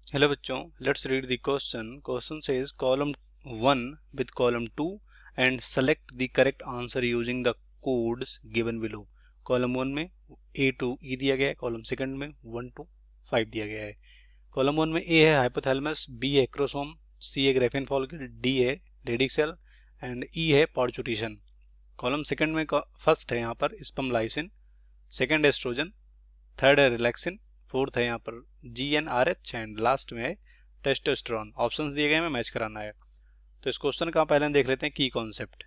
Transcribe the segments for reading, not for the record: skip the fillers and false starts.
Hello बच्चों, let's read the question. Question says column 1 with column 2 and select the correct answer using the codes given below. Column 1 में A to E दिया गया है, column second में 1 to 5 दिया गया है. कॉलम 1 में A है हाइपोथैलेमस, B है एक्रोसोम, C है ग्रेफिन फॉलिकल, D है लेडिक सेल एंड E है पार्चुटेशन. कॉलम सेकंड में फर्स्ट है यहाँ पर स्पर्मलाइसिन, सेकंड एस्ट्रोजन, थर्ड है रिलैक्सिन, फोर्थ है यहाँ पर GnRH एंड लास्ट में है टेस्टोस्टेरोन. ऑप्शंस दिए गए हैं, मैच कराना है. तो इस क्वेश्चन का पहले देख लेते हैं की कॉन्सेप्ट.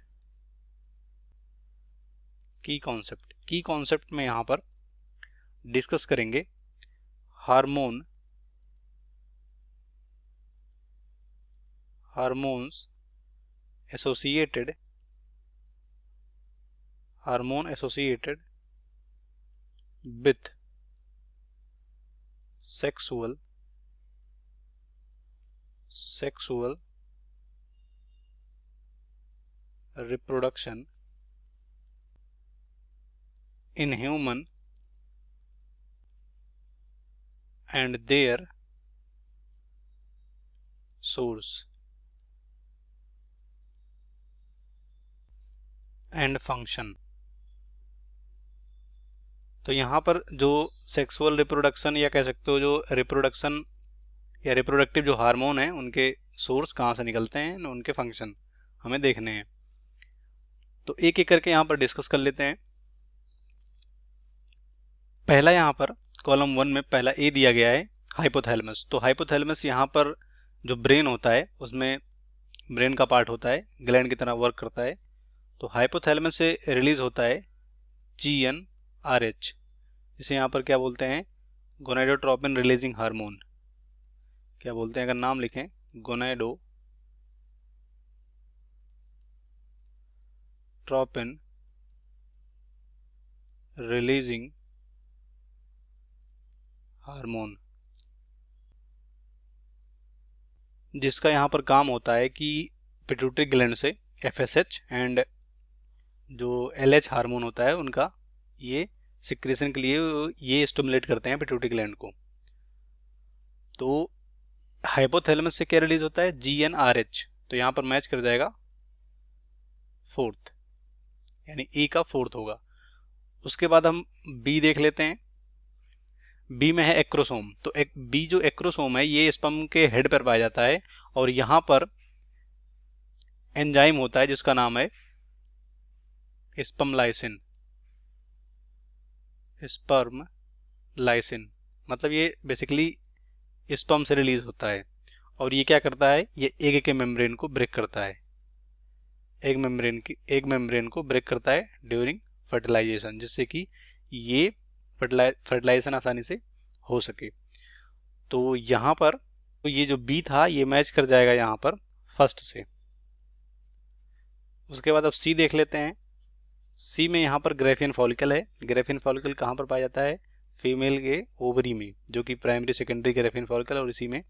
की कॉन्सेप्ट में यहाँ पर डिस्कस करेंगे hormone associated with sexual reproduction in human and their source and function. तो यहाँ पर जो सेक्सुअल रिप्रोडक्शन या कह सकते हो जो रिप्रोडक्शन या रिप्रोडक्टिव जो हार्मोन है उनके सोर्स कहाँ से निकलते हैं, उनके फंक्शन हमें देखने हैं. तो एक एक करके यहाँ पर डिस्कस कर लेते हैं. पहला यहाँ पर कॉलम 1 में पहला ए दिया गया है हाइपोथैलेमस. तो हाइपोथैलेमस यहाँ पर जो ब्रेन होता है उसमें ब्रेन का पार्ट होता है, ग्लैंड की तरह वर्क करता है. तो हाइपोथैलेमस से रिलीज होता है GnRH, जिसे यहाँ पर क्या बोलते हैं, गोनाडोट्रोपिन रिलीजिंग हार्मोन. क्या बोलते हैं, अगर नाम लिखें, गोनाडोट्रोपिन रिलीजिंग हार्मोन, जिसका यहाँ पर काम होता है कि पिट्यूटरी ग्लैंड से FSH एंड जो LH हार्मोन होता है उनका ये सिक्रेशन के लिए ये स्टिमुलेट करते हैं पिट्यूटरी ग्लैंड को. तो हाइपोथैलेमस से क्या रिलीज होता है, GnRH. तो यहाँ पर मैच कर जाएगा फोर्थ, यानी E का फोर्थ होगा. उसके बाद हम B देख लेते हैं. B में है एक्रोसोम. तो B जो एक्रोसोम है ये स्पर्म के हेड पर पाया जाता है और यहाँ पर एंजाइम होता है जिसका नाम है स्पर्मलाइसिन. मतलब ये बेसिकली स्पर्म से रिलीज होता है और ये क्या करता है, ये एग के मेम्ब्रेन को ब्रेक करता है. एग मेम्ब्रेन को ब्रेक करता है ड्यूरिंग फर्टिलाइजेशन, जिससे कि ये फर्टिलाइजेशन आसानी से हो सके. तो यहाँ पर तो ये जो बी था ये मैच कर जाएगा यहाँ पर फर्स्ट से. उसके बाद अब सी देख लेते हैं. सी में यहाँ पर ग्रेफियन फॉलिकल है. ग्रेफियन फॉलिकल कहाँ पर पाया जाता है, फीमेल के ओवरी में, जो कि प्राइमरी सेकेंडरी ग्रेफियन फॉलिकल, और इसी में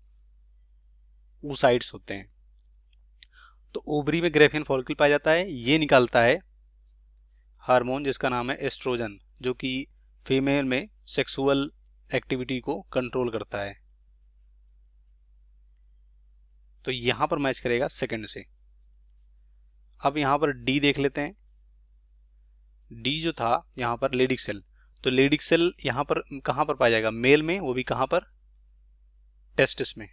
oocytes होते हैं. तो ओवरी में ग्रेफियन फॉलिकल पाया जाता है. ये निकालता है हार्मोन जिसका नाम है एस्ट्रोजन, जो कि फीमेल में सेक्सुअल एक्टिविटी को कंट्रोल करता है. तो यहां पर मैच करेगा सेकंड से. अब यहां पर डी देख लेते हैं. डी जो था यहां पर लेडिक सेल. तो लेडिक सेल यहां पर कहां पर पाया जाएगा, मेल में, वो भी कहां पर, टेस्टिस में.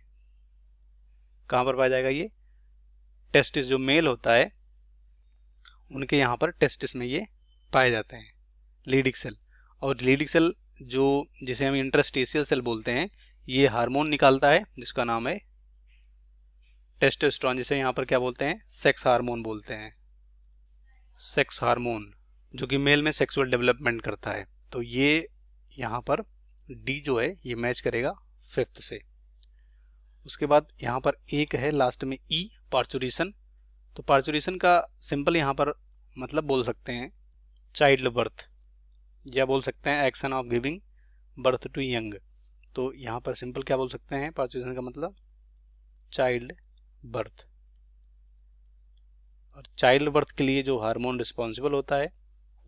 कहां पर पाया जाएगा ये, टेस्टिस. जो मेल होता है उनके यहां पर टेस्टिस में ये पाए जाते हैं लेडिक सेल. और लेडिक सेल जो जिसे हम इंटरस्टेशियल सेल बोलते हैं, ये हार्मोन निकालता है जिसका नाम है टेस्टोस्टेरोन, जिसे यहाँ पर क्या बोलते हैं, सेक्स हार्मोन बोलते हैं. सेक्स हार्मोन जो कि मेल में सेक्सुअल डेवलपमेंट करता है. तो ये यहाँ पर डी जो है ये मैच करेगा फिफ्थ से. उसके बाद यहाँ पर एक है लास्ट में ई, पार्चुरेशन. तो पार्चुरेशन का सिंपल यहाँ पर मतलब बोल सकते हैं चाइल्ड बर्थ, या बोल सकते हैं action of giving birth to young. तो यहाँ पर सिंपल क्या बोल सकते हैं, पार्चुरेशन का मतलब चाइल्ड बर्थ. और चाइल्ड बर्थ के लिए जो हार्मोन रिस्पॉन्सिबल होता है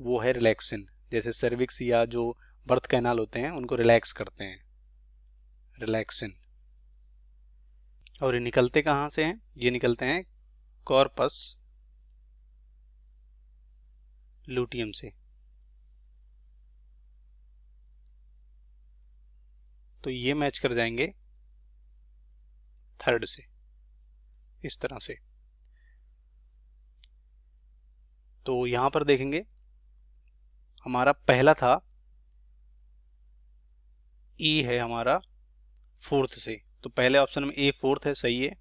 वो है रिलैक्सिन. जैसे सर्विक्स या जो बर्थ कैनाल होते हैं उनको रिलैक्स करते हैं, रिलैक्सिन. और ये निकलते कहाँ से हैं? ये निकलते हैं कॉर्पस लूटियम से। तो ये मैच कर जाएंगे थर्ड से, इस तरह से। तो यहां पर देखेंगे हमारा पहला था ई है हमारा फोर्थ से, तो पहले ऑप्शन में ए फोर्थ है, सही है।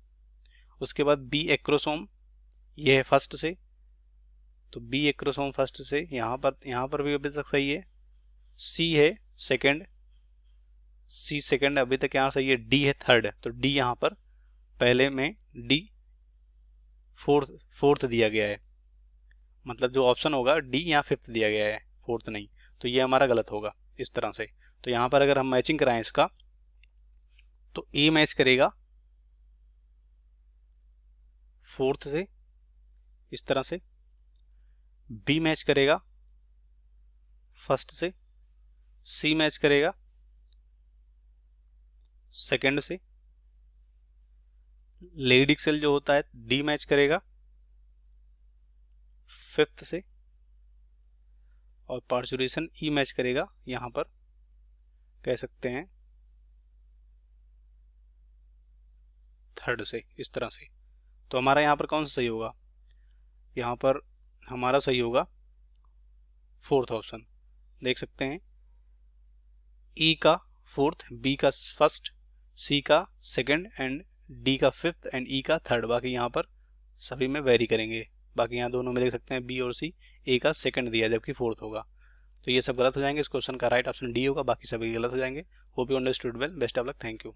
उसके बाद बी एक्रोसोम, ये है फर्स्ट से, तो बी एक्रोसोम फर्स्ट से, यहाँ पर भी अभी तक सही है। सी है सेकंड, सी सेकंड अभी तक यहाँ सही है। डी है थर्ड, तो डी यहाँ पर पहले में, डी फोर्थ फोर्थ दिया गया है, मतलब जो ऑप्शन होगा डी यहाँ फिफ्थ दिया गया है, फोर्थ नहीं, तो ये हमारा गलत होगा इस तरह से। तो यहाँ पर अगर हम मैचिंग कराएं इसका, तो ए मैच करेगा फोर्थ से इस तरह से, बी मैच करेगा फर्स्ट से, सी मैच करेगा सेकंड से, लेडिक सेल जो होता है डी मैच करेगा फिफ्थ से, और पार्चुरेशन ई मैच करेगा यहां पर कह सकते हैं थर्ड से, इस तरह से। तो हमारा यहाँ पर कौन सा सही होगा? यहाँ पर हमारा सही होगा फोर्थ ऑप्शन, देख सकते हैं ई का फोर्थ, बी का फर्स्ट, सी का सेकंड एंड डी का फिफ्थ एंड ई का थर्ड। बाकी यहाँ पर सभी में वेरी करेंगे, बाकी यहाँ दोनों में देख सकते हैं बी और सी, ए का सेकंड दिया जबकि फोर्थ होगा। तो ये सब गलत हो जाएंगे, इस क्वेश्चन का राइट ऑप्शन डी होगा, बाकी सभी गलत हो जाएंगे। Hope you understood well, best of luck, thank you.